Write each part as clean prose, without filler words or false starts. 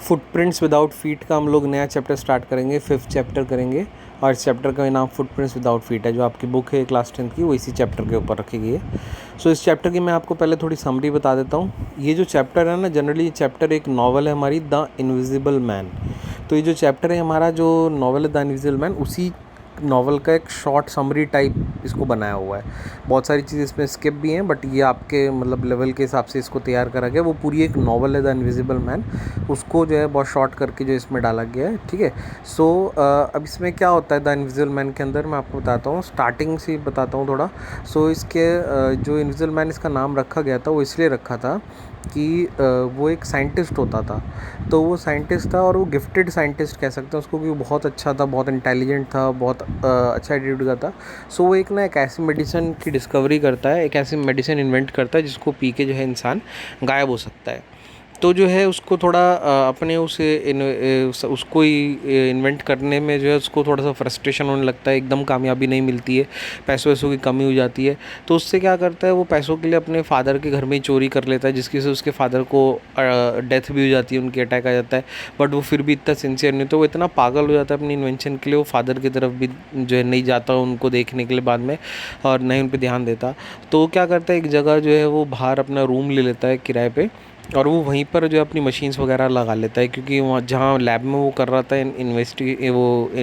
Footprints without feet का हम लोग नया चैप्टर स्टार्ट करेंगे, 5th चैप्टर करेंगे। और इस चैप्टर का नाम फुटप्रिंट्स विदाउट फीट है। जो आपकी बुक है क्लास 10th की, वो इसी चैप्टर के ऊपर रखी गई है। सो इस चैप्टर की मैं आपको पहले थोड़ी समरी बता देता हूँ। ये जो चैप्टर है ना, जनरली ये चैप्टर एक नॉवल है हमारी, द इनविजिबल मैन। तो ये जो चैप्टर है हमारा, जो नॉवल है द इनविजिबल मैन, उसी नॉवल का एक शॉर्ट समरी टाइप इसको बनाया हुआ है। बहुत सारी चीज़ें इसमें स्किप भी हैं, बट ये आपके मतलब लेवल के हिसाब से इसको तैयार करा गया। वो पूरी एक नॉवल है द इनविजिबल मैन, उसको जो है बहुत शॉर्ट करके जो इसमें डाला गया है। ठीक है। सो अब इसमें क्या होता है द इनविजिबल मैन के अंदर, मैं आपको बताता हूँ, स्टार्टिंग से बताता हूँ थोड़ा। सो इसके जो इनविजिबल मैन इसका नाम रखा गया था, वो इसलिए रखा था कि वो एक साइंटिस्ट होता था। तो वो साइंटिस्ट था, और वो गिफ्टेड साइंटिस्ट कह सकते हैं उसको, कि वो बहुत अच्छा था, बहुत इंटेलिजेंट था, बहुत अच्छा एटीट्यूड का था। सो वो एक ऐसी मेडिसिन की डिस्कवरी करता है, एक ऐसी मेडिसिन इन्वेंट करता है जिसको पी के जो है इंसान गायब हो सकता है। तो जो है उसको थोड़ा अपने उसको ही इन्वेंट करने में जो है उसको थोड़ा सा फ्रस्ट्रेशन होने लगता है, एकदम कामयाबी नहीं मिलती है, पैसों वैसों की कमी हो जाती है। तो उससे क्या करता है, वो पैसों के लिए अपने फादर के घर में ही चोरी कर लेता है, जिसकी से उसके फादर को डेथ भी हो जाती है, उनकी अटैक आ जाता है। बट वो फिर भी इतना सिंसियर नहीं, तो वो इतना पागल हो जाता है अपनी इन्वेंशन के लिए, वो फादर की तरफ भी जो है नहीं जाता उनको देखने के लिए बाद में, और नहीं उन पर ध्यान देता। तो वो क्या करता है, एक जगह जो है वो बाहर अपना रूम ले लेता है किराए पे, और वो वहीं पर जो है अपनी मशीन्स वगैरह लगा लेता है, क्योंकि वहाँ जहाँ लैब में वो कर रहा था इन्वेंशन,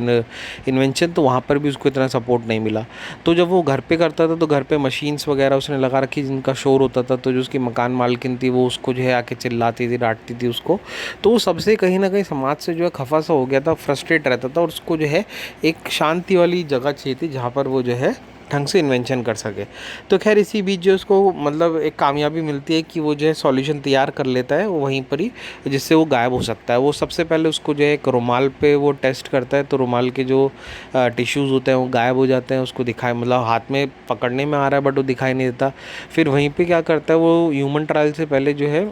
तो वहाँ पर भी उसको इतना सपोर्ट नहीं मिला। तो जब वो घर पे करता था, तो घर पे मशीन्स वगैरह उसने लगा रखी जिनका शोर होता था, तो जो उसकी मकान मालकिन थी वो उसको जो है आके चिल्लाती थी, डांटती थी उसको। तो वो सबसे कहीं ना कहीं समाज से जो है खफा सा हो गया था, फ्रस्ट्रेट रहता था, और उसको जो है एक शांति वाली जगह चाहिए थी जहाँ पर वो जो है ढंग से इन्वेंशन कर सके। तो खैर इसी बीच जो उसको मतलब एक कामयाबी मिलती है कि वो जो है सॉल्यूशन तैयार कर लेता है वहीं पर ही, जिससे वो गायब हो सकता है। वो सबसे पहले उसको जो है एक रुमाल पे वो टेस्ट करता है, तो रुमाल के जो टिश्यूज़ होते हैं वो गायब हो जाते हैं, उसको दिखाई मतलब हाथ में पकड़ने में आ रहा है बट वो दिखाई नहीं देता। फिर वहीं पर क्या करता है, वो ह्यूमन ट्रायल से पहले जो है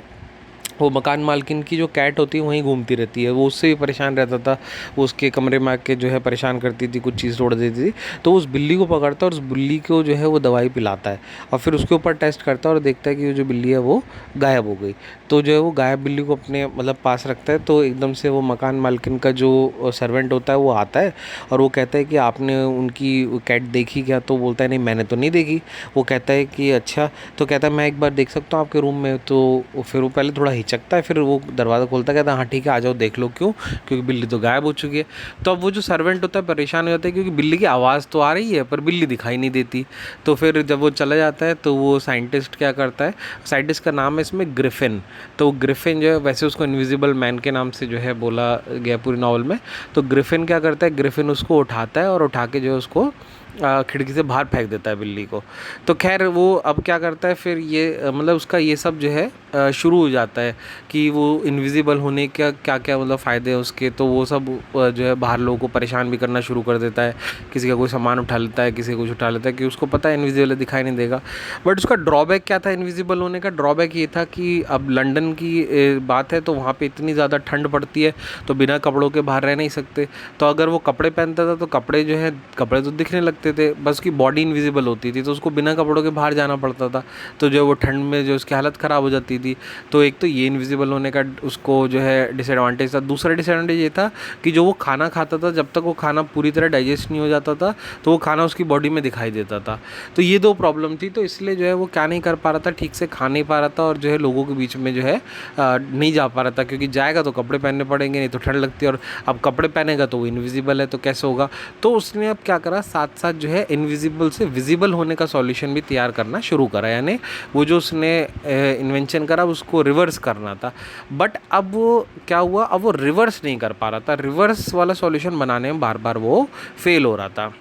वो मकान मालकिन की जो कैट होती है वहीं घूमती रहती है, वो उससे भी परेशान रहता था। वो उसके कमरे में आके जो है परेशान करती थी, कुछ चीज़ तोड़ देती थी। तो उस बिल्ली को पकड़ता है और उस बिल्ली को जो है वो दवाई पिलाता है, और फिर उसके ऊपर टेस्ट करता है और देखता है कि वो जो बिल्ली है वो गायब हो गई। तो जो है वो गायब बिल्ली को अपने मतलब पास रखता है। तो एकदम से वो मकान मालकिन का जो सर्वेंट होता है वो आता है, और वो कहता है कि आपने उनकी कैट देखी क्या? तो बोलता है नहीं, मैंने तो नहीं देखी। वो कहता है कि अच्छा। तो कहता है मैं एक बार देख सकता हूँ आपके रूम में? तो फिर वो पहले थोड़ा हिचकता है, फिर वो दरवाज़ा खोलता है, कहता है हाँ ठीक है, आ जाओ देख लो। क्यों? क्योंकि बिल्ली तो गायब हो चुकी है। तो अब वो जो सर्वेंट होता है परेशान हो जाता है, क्योंकि बिल्ली की आवाज़ तो आ रही है पर बिल्ली दिखाई नहीं देती। तो फिर जब वो चला जाता है, तो वो साइंटिस्ट क्या करता है, साइंटिस्ट का नाम है इसमें ग्रिफिन। तो ग्रिफिन जो है, वैसे उसको इनविजिबल मैन के नाम से जो है बोला गया पूरी नावल में। तो ग्रिफिन क्या करता है, ग्रिफिन उसको उठाता है और उठा के जो है उसको खिड़की से बाहर फेंक देता है बिल्ली को। तो खैर वो अब क्या करता है, फिर ये मतलब उसका ये सब जो है शुरू हो जाता है कि वो इनविजिबल होने का क्या क्या मतलब फ़ायदे हैं उसके। तो वो सब जो है बाहर लोगों को परेशान भी करना शुरू कर देता है, किसी का कोई सामान उठा लेता है, किसी को कुछ उठा लेता है, कि उसको पता है इनविजिबल दिखाई नहीं देगा। बट उसका ड्रॉबैक क्या था इनविजिबल होने का? ड्रॉबैक ये था कि अब लंदन की बात है, तो वहाँ पे इतनी ज़्यादा ठंड पड़ती है, तो बिना कपड़ों के बाहर रह नहीं सकते। तो अगर वो कपड़े पहनता था, तो कपड़े तो दिखने लगते थे, बस उसकी बॉडी इनविजिबल होती थी, तो उसको बिना कपड़ों के बाहर जाना पड़ता था। तो जो वो ठंड में जो उसकी हालत ख़राब हो जाती थी। तो एक तो ये इनविजिबल होने का उसको जो है डिसएडवांटेज था। दूसरा डिसएडवांटेज ये था कि जो वो खाना खाता था, जब तक वो खाना पूरी तरह डाइजेस्ट नहीं हो जाता था, तो वो खाना उसकी बॉडी में दिखाई देता था। तो ये दो प्रॉब्लम थी। तो इसलिए जो है वो क्या नहीं कर पा रहा था, ठीक से खा नहीं पा रहा था, और जो है लोगों के बीच में जो है नहीं जा पा रहा था, क्योंकि जाएगा तो कपड़े पहनने पड़ेंगे, नहीं तो ठंड लगती है, और अब कपड़े पहनेगा तो वो इनविजिबल है, तो कैसे होगा? तो उसने अब क्या करा, साथ साथ जो है इनविजिबल से विजिबल होने का सॉल्यूशन भी तैयार करना शुरू करा। यानी वो जो उसने इन्वेंशन करा उसको रिवर्स करना था। बट अब वो क्या हुआ, अब वो रिवर्स नहीं कर पा रहा था, रिवर्स वाला सॉल्यूशन बनाने में बार बार वो फेल हो रहा था।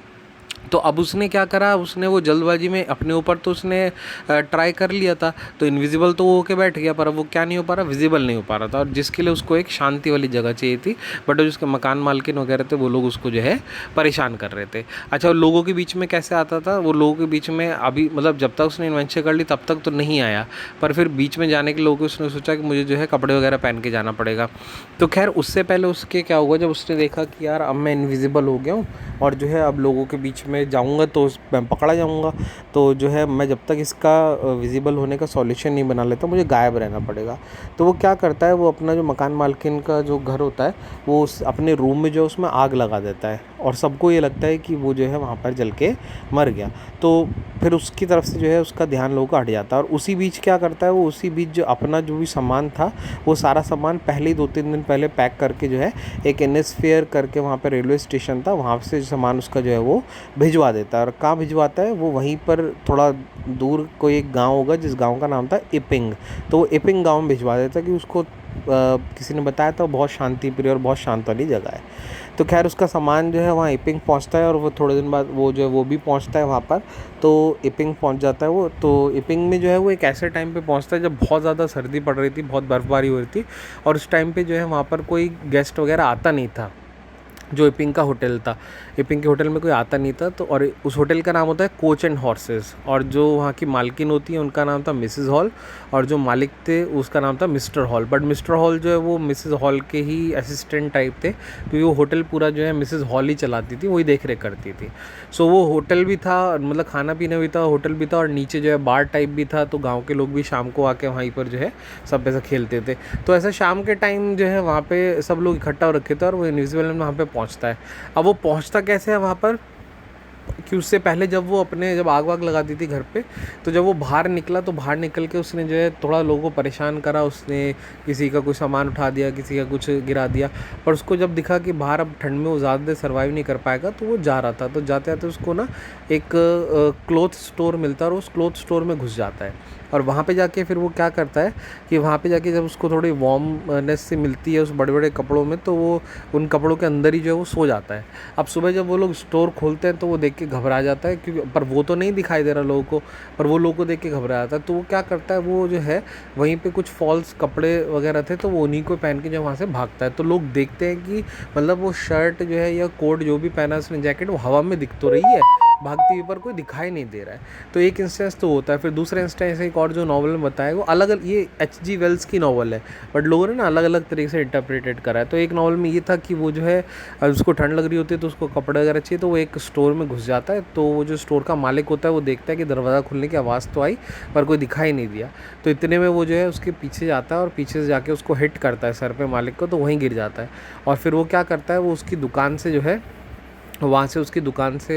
तो अब उसने क्या करा, उसने वो जल्दबाजी में अपने ऊपर तो उसने ट्राई कर लिया था, तो इनविजिबल तो वो होके बैठ गया, पर अब वो क्या नहीं हो पा रहा, विजिबल नहीं हो पा रहा था, और जिसके लिए उसको एक शांति वाली जगह चाहिए थी। बट जो उसके मकान मालकिन वगैरह थे, वो लोग उसको जो है परेशान कर रहे थे। अच्छा, लोगों के बीच में कैसे आता था वो? लोगों के बीच में अभी मतलब जब तक उसने इन्वेंशन कर ली तब तक तो नहीं आया, पर फिर बीच में जाने के लोगों उसने सोचा कि मुझे जो है कपड़े वगैरह पहन के जाना पड़ेगा। तो खैर उससे पहले उसके क्या हुआ, जब उसने देखा कि यार अब मैं इनविजिबल हो गया हूँ, और जो है अब लोगों के बीच में मैं जाऊँगा तो मैं पकड़ा जाऊँगा। तो जो है मैं जब तक इसका विज़िबल होने का सॉल्यूशन नहीं बना लेता, मुझे गायब रहना पड़ेगा। तो वो क्या करता है, वो अपना जो मकान मालकिन का जो घर होता है, वो उस अपने रूम में जो उसमें आग लगा देता है और सबको ये लगता है कि वो जो है वहाँ पर जल के मर गया। तो फिर उसकी तरफ से जो है उसका ध्यान लोगों का हट जाता है और उसी बीच क्या करता है वो, उसी बीच जो अपना जो भी सामान था वो सारा सामान पहले ही 2-3 दिन पहले पैक करके जो है एक एनएसफेयर करके वहाँ पे रेलवे स्टेशन था, वहाँ से सामान उसका जो है वो भिजवा देता है। और कहाँ भिजवाता है वो, वहीं पर थोड़ा दूर कोई एक गांव होगा जिस गांव का नाम था इपिंग, तो वो इपिंग गांव में भिजवा देता है कि उसको किसी ने बताया था बहुत शांति प्रिय और बहुत शांत वाली जगह है। तो खैर उसका सामान जो है वहाँ इपिंग पहुँचता है और वो थोड़े दिन बाद वो जो है वो भी पहुँचता है वहाँ पर। तो इपिंग पहुँच जाता है वो। तो इपिंग में जो है वो एक ऐसे टाइम पे पहुँचता है जब बहुत ज़्यादा सर्दी पड़ रही थी, बहुत बर्फ़बारी हो रही थी और उस टाइम पे जो है वहाँ पर कोई गेस्ट वगैरह आता नहीं था। जो इपिंग का होटल था, इपिंग के होटल में कोई आता नहीं था। तो और उस होटल का नाम होता है कोच एंड हॉर्सेस, और जो वहाँ की मालकिन होती है उनका नाम था मिसेस हॉल, और जो मालिक थे उसका नाम था mister hall. But mister hall जो है वो मिसेस हॉल के ही असिस्टेंट टाइप थे, क्योंकि वो होटल पूरा जो है मिसेस हॉल ही चलाती थी, वही देख रेख करती थी। सो वो होटल भी था, मतलब खाना पीना भी था, होटल भी था, और नीचे जो है बार टाइप भी था। तो गाँव के लोग भी शाम को आके वहीं पर जो है सब ऐसा खेलते थे। तो ऐसा शाम के टाइम जो है वहाँ पे सब लोग इकट्ठा हो रखे थे और वो इनविजिबल वहाँ पे पहुँचता है। अब वो पहुँचता कैसे है वहाँ पर, कि उससे पहले जब आग वाग लगा दी थी घर पे, तो जब वो बाहर निकला तो बाहर निकल के उसने जो है थोड़ा लोगों को परेशान करा। उसने किसी का कुछ सामान उठा दिया, किसी का कुछ गिरा दिया। पर उसको जब दिखा कि बाहर अब ठंड में वो ज़्यादा देर सर्वाइव नहीं कर पाएगा, तो वो जा रहा था। तो जाते जाते उसको ना एक क्लोथ स्टोर मिलता है और उस क्लोथ स्टोर में घुस जाता है। और वहाँ पे जाके फिर वो क्या करता है कि वहाँ पे जाके जब उसको थोड़ी वार्मनेस से मिलती है उस बड़े बड़े कपड़ों में, तो वो उन कपड़ों के अंदर ही जो है वो सो जाता है। अब सुबह जब वो लोग स्टोर खोलते हैं तो वो देख के घबरा जाता है, क्योंकि पर वो तो नहीं दिखाई दे रहा लोगों को, पर वो लोगों को देख के घबरा जाता है। तो वो क्या करता है, वो जो है वहीं पे कुछ फॉल्स कपड़े वगैरह थे, तो वो उन्हीं को पहन के जो वहाँ से भागता है। तो लोग देखते हैं कि मतलब वो शर्ट जो है या कोट जो भी पहना है उसने, जैकेट, वो हवा में दिख तो रही है भागती हुई, पर कोई दिखाई नहीं दे रहा है। तो एक इंस्टेंस तो होता है। फिर दूसरा इंस्टेंस एक और जो नॉवल में बताया वो अलग अलग, ये H.G. वेल्स की नॉवल है, बट लोगों ने ना अलग अलग तरीके से इंटरप्रेटेड करा है। तो एक नॉवल में ये था कि वो जो है उसको ठंड लग रही होती है तो उसको कपड़े वगैरह चाहिए, तो वो एक स्टोर में घुस जाता है। तो वो जो स्टोर का मालिक होता है वो देखता है कि दरवाज़ा खुलने की आवाज़ तो आई पर कोई दिखाई नहीं दिया। तो इतने में वो जो है उसके पीछे जाता है और पीछे से जाके उसको हिट करता है सर पे मालिक को, तो वहीं गिर जाता है। और फिर वो क्या करता है, वो उसकी दुकान से जो है वहाँ से उसकी दुकान से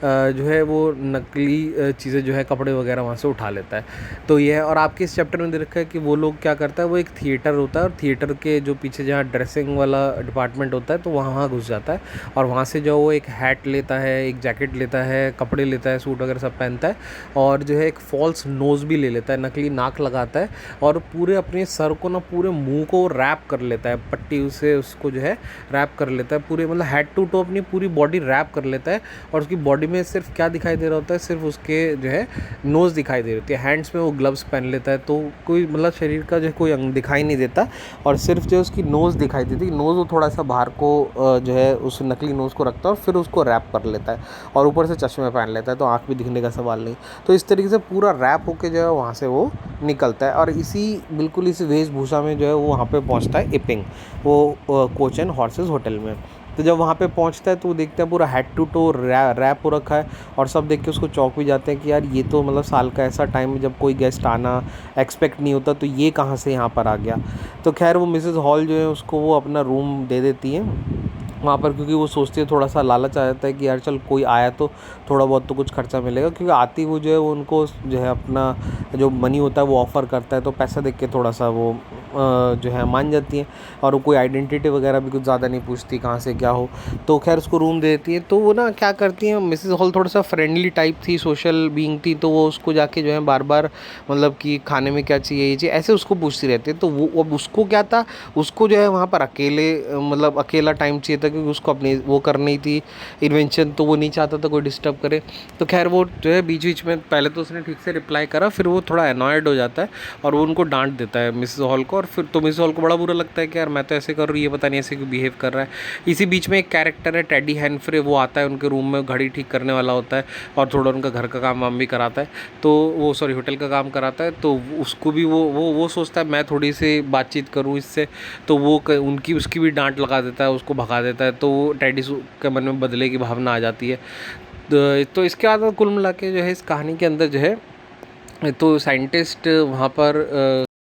जो है वो नकली चीज़ें जो है कपड़े वगैरह वहाँ से उठा लेता है। तो ये है। और आपके इस चैप्टर में देख रखा है कि वो लोग क्या करता है, वो एक थिएटर होता है और थिएटर के जो पीछे जहाँ ड्रेसिंग वाला डिपार्टमेंट होता है तो वहाँ घुस जाता है और वहाँ से जो वो एक हैट लेता है, एक जैकेट लेता है, कपड़े लेता है, सूट वगैरह सब पहनता है और जो है एक फॉल्स नोज़ भी ले लेता है, नकली नाक लगाता है और पूरे अपने सर को ना, पूरे मुँह को रैप कर लेता है, पट्टी से उसको जो है रैप कर लेता है पूरे, मतलब हेड टू टो अपनी पूरी बॉडी रैप कर लेता है। और उसकी बॉडी में सिर्फ क्या दिखाई दे रहा होता है, सिर्फ उसके जो है नोज़ दिखाई दे रही होती है। हैंड्स में वो ग्लव्स पहन लेता है, तो कोई मतलब शरीर का जो है कोई अंग दिखाई नहीं देता और सिर्फ जो उसकी नोज़ दिखाई देती है। नोज़ वो थोड़ा सा बाहर को जो है उस नकली नोज़ को रखता है और फिर उसको रैप कर लेता है और ऊपर से चश्मे पहन लेता है, तो आँख भी दिखने का सवाल नहीं। तो इस तरीके से पूरा रैप होके जो है वहाँ से वो निकलता है और बिल्कुल इसी वेशभूषा में जो है वो वहाँ पे पहुँचता है इपिंग, वो कोच एंड हॉर्सेस होटल में। तो जब वहाँ पे पहुँचता है तो वो देखते हैं पूरा हेड टू टो रैप हो रखा है और सब देख के उसको चौंक भी जाते हैं कि यार ये तो मतलब साल का ऐसा टाइम है जब कोई गेस्ट आना एक्सपेक्ट नहीं होता, तो ये कहाँ से यहाँ पर आ गया। तो खैर वो मिसेस हॉल जो है उसको वो अपना रूम दे देती हैं वहाँ पर, क्योंकि वो सोचती है, थोड़ा सा लालच आ जाता है कि यार चल कोई आया तो थोड़ा बहुत तो कुछ खर्चा मिलेगा, क्योंकि आती वो जो है वो उनको जो है अपना जो मनी होता है वो ऑफ़र करता है, तो पैसा देख के थोड़ा सा वो जो है मान जाती हैं और वो कोई आइडेंटिटी वगैरह भी कुछ ज़्यादा नहीं पूछती कहाँ से क्या हो। तो खैर उसको रूम दे देती है। तो वो ना क्या करती हैं, मिसेस हॉल थोड़ा सा फ्रेंडली टाइप थी, सोशल बीइंग थी, तो वो उसको जाके जो है बार बार मतलब कि खाने में क्या चाहिए, ये चाहिए, ऐसे उसको पूछती रहती है। तो वो अब उसको क्या था, उसको जो है वहाँ पर अकेले मतलब अकेला टाइम चाहिए था, क्योंकि उसको अपनी वो करनी थी इन्वेंशन, तो वो नहीं चाहता था कोई डिस्टर्ब करे। तो खैर वो जो है बीच बीच में पहले तो उसने ठीक से रिप्लाई करा, फिर वो थोड़ा अनॉयड हो जाता है और वो उनको डांट देता है मिसेस हॉल को। और फिर तो मिसेस हॉल को बड़ा बुरा लगता है कि यार मैं तो ऐसे कर रही, ये पता नहीं ऐसे क्यों बिहेव कर रहा है। इसी बीच में एक कैरेक्टर है टेडी हैनफ्रे, वो आता है उनके रूम में, घड़ी ठीक करने वाला होता है और थोड़ा उनका घर का काम वाम भी कराता है, तो वो सॉरी होटल का काम कराता है। तो उसको भी वो सोचता है मैं थोड़ी सी बातचीत करूँ इससे, तो वो उसकी भी डांट लगा देता है, उसको भगा देता है। तो टेडी के मन में बदले की भावना आ जाती है। तो इसके बाद कुल मिला के जो है इस कहानी के अंदर जो है तो साइंटिस्ट वहाँ पर